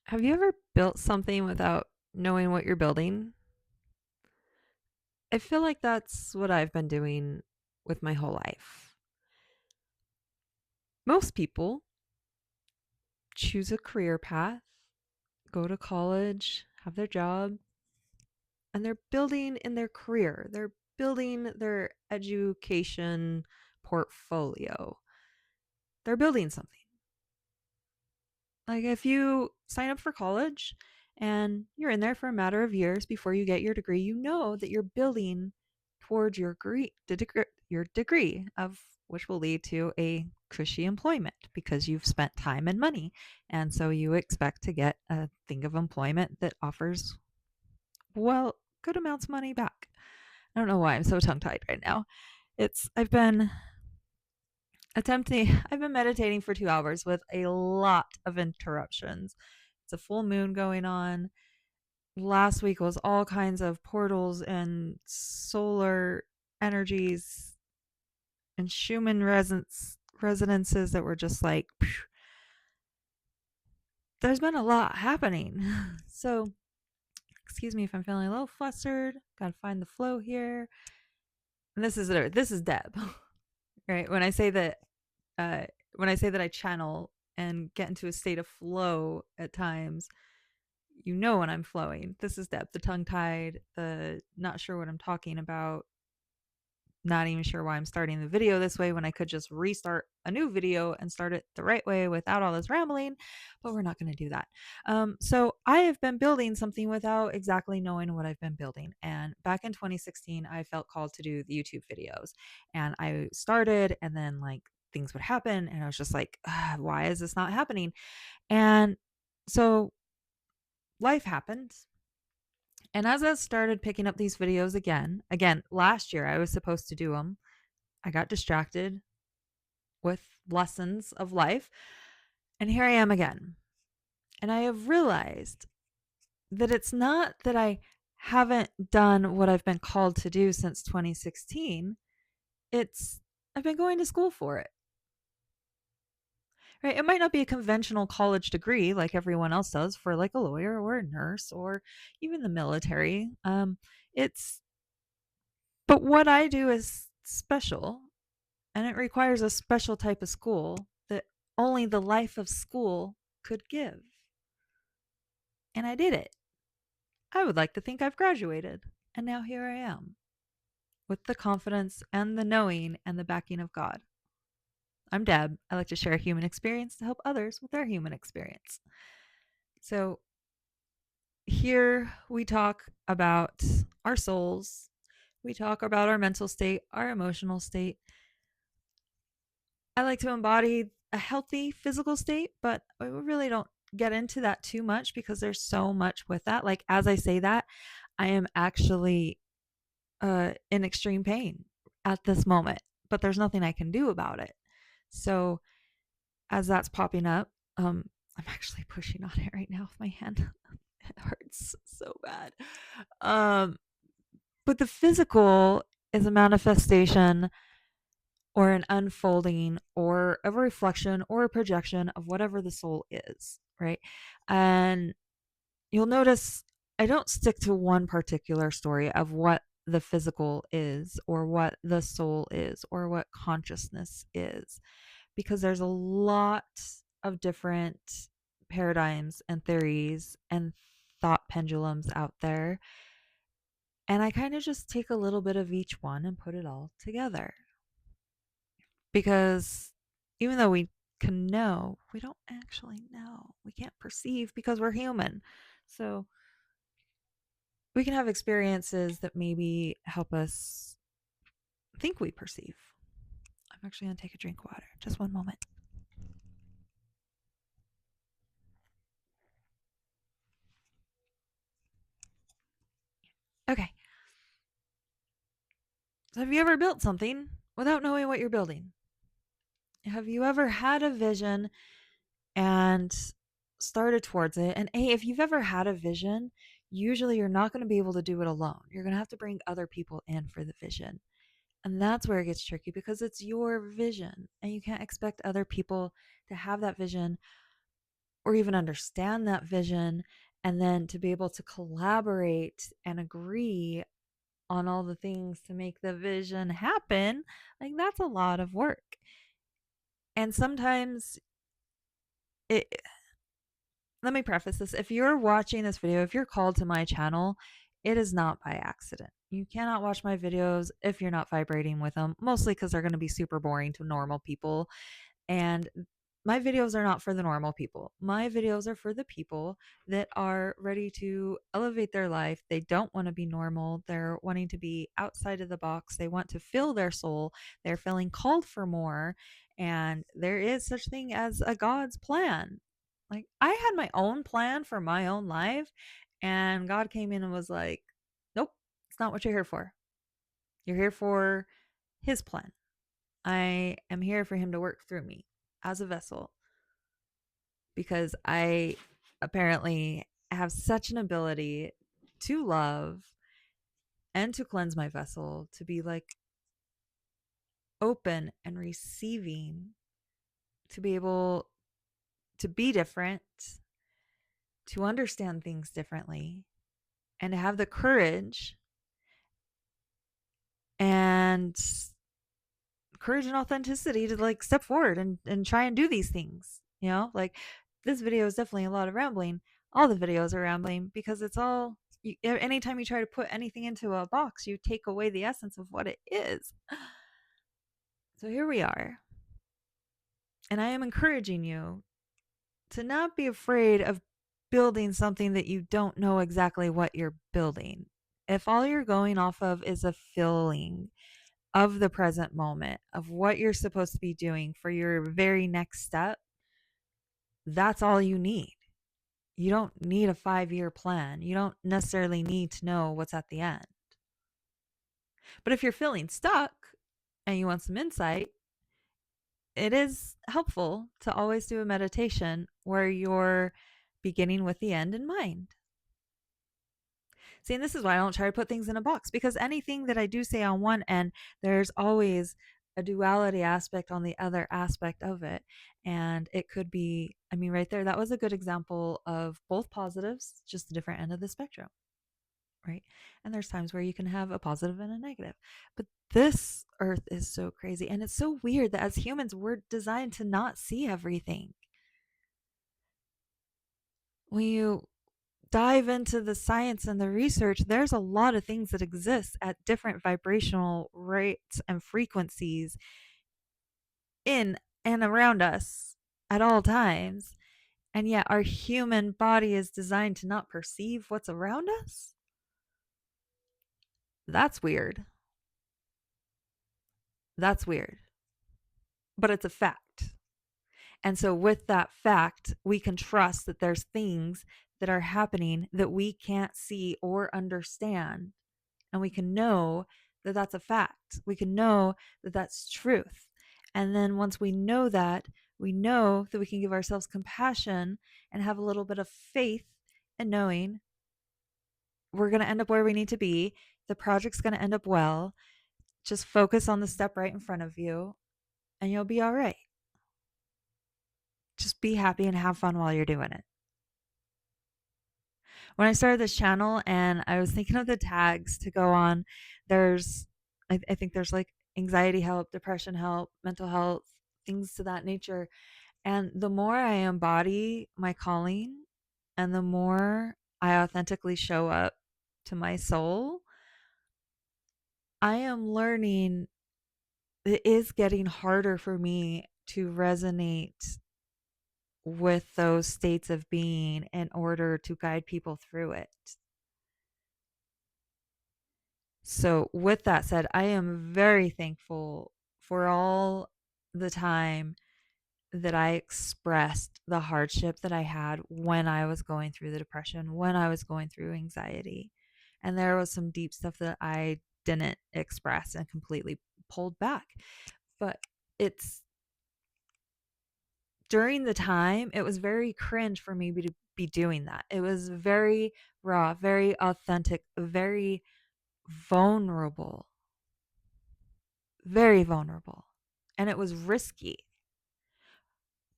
Have you ever built something without knowing what you're building? I feel like that's what I've been doing with my whole life. Most people choose a career path, go to college, have their job, and they're building in their career. They're building their education portfolio. They're building something. Like if you sign up for college and you're in there for a matter of years before you get your degree, you know that you're building towards your degree of which will lead to a cushy employment because you've spent time and money. And so you expect to get a thing of employment that offers, well, good amounts of money back. I don't know why I'm so tongue tied right now. I've been meditating for 2 hours with a lot of interruptions. It's a full moon going on. Last week was all kinds of portals and solar energies and Schumann resonances that were just like, phew. There's been a lot happening. So, excuse me if I'm feeling a little flustered. Gotta find the flow here. And this is Deb, right? Uh, when I say that I channel and get into a state of flow at times, you know when I'm flowing. This is Deb, the tongue tied, the not sure what I'm talking about, not even sure why I'm starting the video this way when I could just restart a new video and start it the right way without all this rambling, but we're not going to do that. So I have been building something without exactly knowing what I've been building. And back in 2016, I felt called to do the YouTube videos, and I started, and then like things would happen, and I was just like, why is this not happening? And so life happened. And as I started picking up these videos again, last year I was supposed to do them. I got distracted with lessons of life. And here I am again. And I have realized that it's not that I haven't done what I've been called to do since 2016. It's I've been going to school for it. Right? It might not be a conventional college degree like everyone else does for like a lawyer or a nurse or even the military. It's But what I do is special, and it requires a special type of school that only the life of school could give. And I did it. I would like to think I've graduated. And now here I am with the confidence and the knowing and the backing of God. I'm Deb. I like to share a human experience to help others with their human experience. So here we talk about our souls, we talk about our mental state, our emotional state. I like to embody a healthy physical state, but we really don't get into that too much because there's so much with that. Like, as I say that, I am actually in extreme pain at this moment, but there's nothing I can do about it. So, as that's popping up, I'm actually pushing on it right now with my hand. It hurts so bad. Um, but the physical is a manifestation or an unfolding or a reflection or a projection of whatever the soul is, right? And you'll notice I don't stick to one particular story of what the physical is or what the soul is or what consciousness is, because there's a lot of different paradigms and theories and thought pendulums out there. And I kind of just take a little bit of each one and put it all together. Because even though we can know, we don't actually know. We can't perceive because we're human. So we can have experiences that maybe help us think we perceive. I'm actually going to take a drink of water. Just one moment. Okay. So have you ever built something without knowing what you're building? Have you ever had a vision and started towards it? And hey, if you've ever had a vision, usually you're not going to be able to do it alone. You're going to have to bring other people in for the vision. And that's where it gets tricky because it's your vision and you can't expect other people to have that vision or even understand that vision, and then to be able to collaborate and agree on all the things to make the vision happen, like that's a lot of work. And sometimes it, let me preface this. If you're watching this video, if you're called to my channel, it is not by accident. You cannot watch my videos if you're not vibrating with them, mostly because they're going to be super boring to normal people. And my videos are not for the normal people. My videos are for the people that are ready to elevate their life. They don't want to be normal. They're wanting to be outside of the box. They want to fill their soul. They're feeling called for more. And there is such thing as a God's plan. Like I had my own plan for my own life, and God came in and was like, "Nope, it's not what you're here for. You're here for his plan. I am here for him to work through me as a vessel because I apparently have such an ability to love and to cleanse my vessel, to be like open and receiving, to be able to be different, to understand things differently, and to have the courage and and authenticity to like step forward and try and do these things. Like this video is definitely a lot of rambling. All the videos are rambling because it's all anytime you try to put anything into a box, you take away the essence of what it is. So here we are. And I am encouraging you to not be afraid of building something that you don't know exactly what you're building. If all you're going off of is a feeling of the present moment, of what you're supposed to be doing for your very next step, that's all you need. You don't need a 5-year plan. You don't necessarily need to know what's at the end. But if you're feeling stuck and you want some insight, it is helpful to always do a meditation where you're beginning with the end in mind. See, and this is why I don't try to put things in a box, because anything that I do say on one end, there's always a duality aspect on the other aspect of it. And it could be, I mean, right there, that was a good example of both positives, just a different end of the spectrum, right? And there's times where you can have a positive and a negative. But this earth is so crazy. And it's so weird that as humans, we're designed to not see everything. When you dive into the science and the research, there's a lot of things that exist at different vibrational rates and frequencies in and around us at all times. And yet, our human body is designed to not perceive what's around us. That's weird. That's weird. But it's a fact. And so, with that fact, we can trust that there's things that are happening that we can't see or understand. And we can know that that's a fact. We can know that that's truth. And then once we know that we can give ourselves compassion and have a little bit of faith in knowing we're going to end up where we need to be. The project's going to end up well. Just focus on the step right in front of you and you'll be all right. Just be happy and have fun while you're doing it. When I started this channel and I was thinking of the tags to go on, there's, I think there's like anxiety help, depression help, mental health, things to that nature. And the more I embody my calling and the more I authentically show up to my soul, I am learning it is getting harder for me to resonate with those states of being in order to guide people through it. So, with that said, I am very thankful for all the time that I expressed the hardship that I had when I was going through the depression, when I was going through anxiety. And there was some deep stuff that I didn't express and completely pulled back. But it's during the time, it was very cringe for me to be doing that. It was very raw, very authentic, very vulnerable, very vulnerable. And it was risky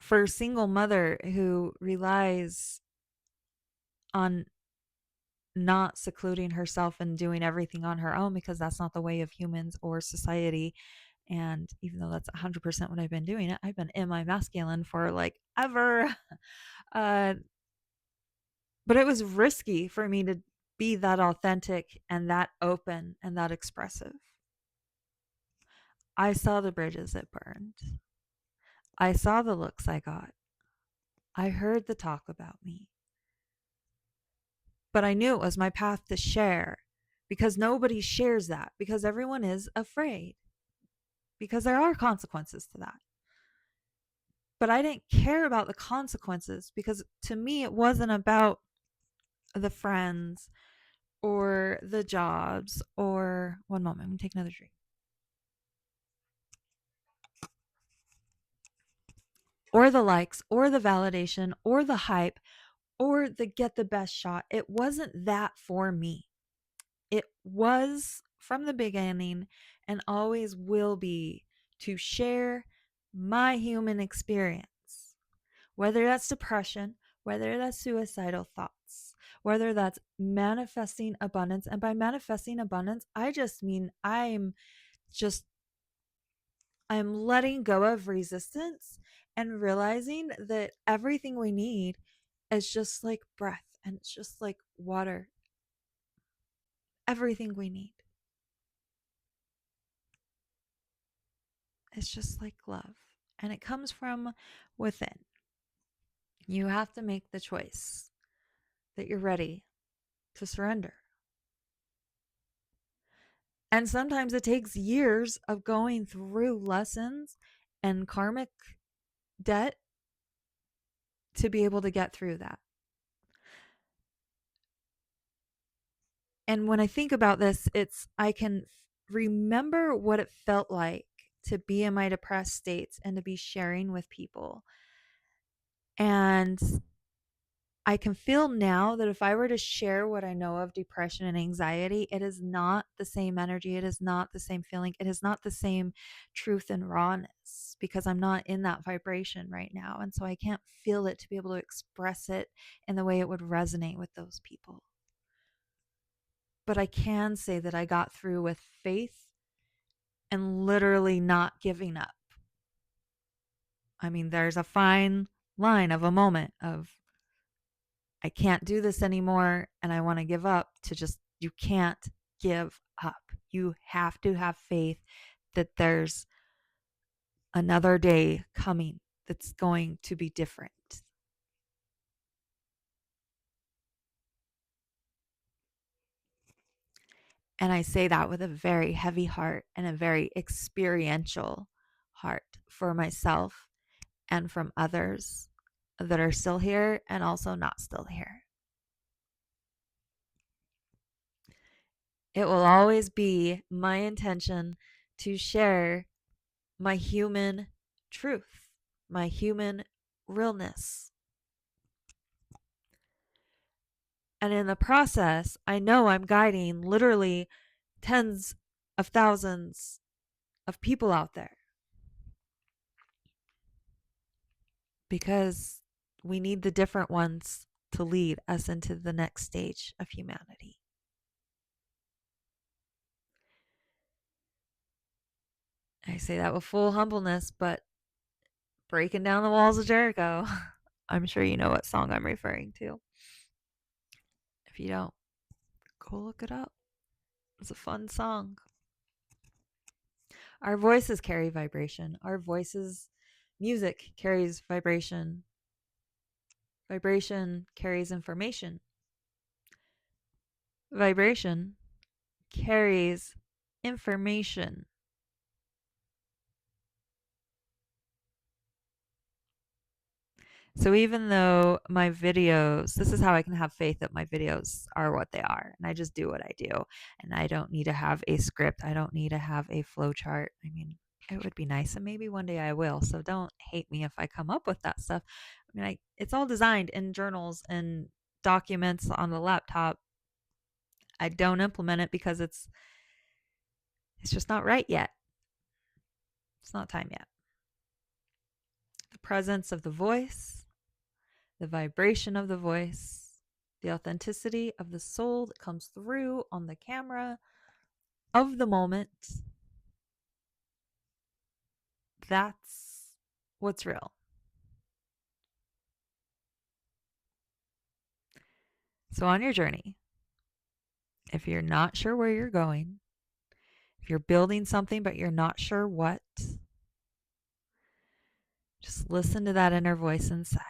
for a single mother who relies on not secluding herself and doing everything on her own, because that's not the way of humans or society. And even though that's 100% what I've been doing, I've been in my masculine for like ever. Uh, but it was risky for me to be that authentic and that open and that expressive. I saw the bridges that burned. I saw the looks I got. I heard the talk about me. But I knew it was my path to share, because nobody shares that, because everyone is afraid, because there are consequences to that. But I didn't care about the consequences, because to me, it wasn't about the friends or the jobs or one moment, I'm gonna take another drink. Or the likes or the validation or the hype or the get the best shot. It wasn't that for me. It was from the beginning and always will be to share my human experience, whether that's depression, whether that's suicidal thoughts, whether that's manifesting abundance. And by manifesting abundance, I just mean just, I'm letting go of resistance and realizing that everything we need is just like breath and it's just like water. Everything we need. It's just like love. And it comes from within. You have to make the choice that you're ready to surrender. And sometimes it takes years of going through lessons and karmic debt to be able to get through that. And when I think about this, I can remember what it felt like to be in my depressed states and to be sharing with people. And I can feel now that if I were to share what I know of depression and anxiety, it is not the same energy. It is not the same feeling. It is not the same truth and rawness, because I'm not in that vibration right now. And so I can't feel it to be able to express it in the way it would resonate with those people. But I can say that I got through with faith and literally not giving up. I mean, there's a fine line of a moment of, I can't do this anymore and I want to give up, to just, you can't give up. You have to have faith that there's another day coming that's going to be different. And I say that with a very heavy heart and a very experiential heart for myself and from others that are still here and also not still here. It will always be my intention to share my human truth, my human realness. And in the process, I know I'm guiding literally tens of thousands of people out there, because we need the different ones to lead us into the next stage of humanity. I say that with full humbleness, but breaking down the walls of Jericho. I'm sure you know what song I'm referring to. If you don't, go look it up. It's a fun song. Our voices carry vibration. Our voices, music carries vibration. Vibration carries information. Vibration carries information. So even though my videos, this is how I can have faith that my videos are what they are, and I just do what I do, and I don't need to have a script. I don't need to have a flow chart. I mean, it would be nice, and maybe one day I will. So don't hate me if I come up with that stuff. I mean, it's all designed in journals and documents on the laptop. I don't implement it because it's just not right yet. It's not time yet. presence of the voice, the vibration of the voice, the authenticity of the soul that comes through on the camera of the moment. That's what's real. So, on your journey, if you're not sure where you're going, if you're building something but you're not sure what, just listen to that inner voice inside.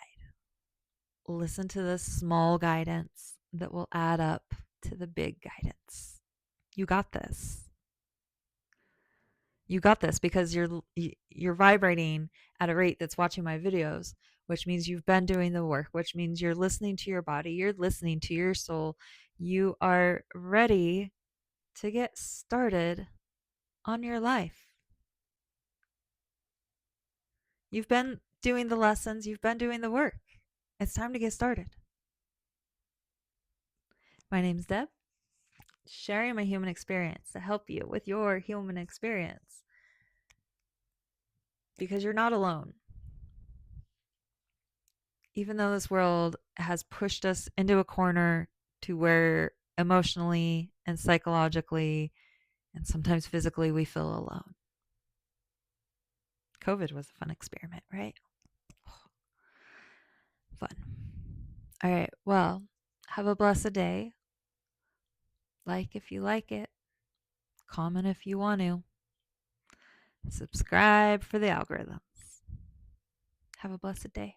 Listen to the small guidance that will add up to the big guidance. You got this. You got this because you're vibrating at a rate that's watching my videos, which means you've been doing the work, which means you're listening to your body, you're listening to your soul. You are ready to get started on your life. You've been doing the lessons, you've been doing the work. It's time to get started. My name's Deb, sharing my human experience to help you with your human experience because you're not alone. Even though this world has pushed us into a corner to where emotionally and psychologically and sometimes physically we feel alone. COVID was a fun experiment, right? Fun. All right. Well, have a blessed day. Like if you like it. Comment if you want to. Subscribe for the algorithms. Have a blessed day.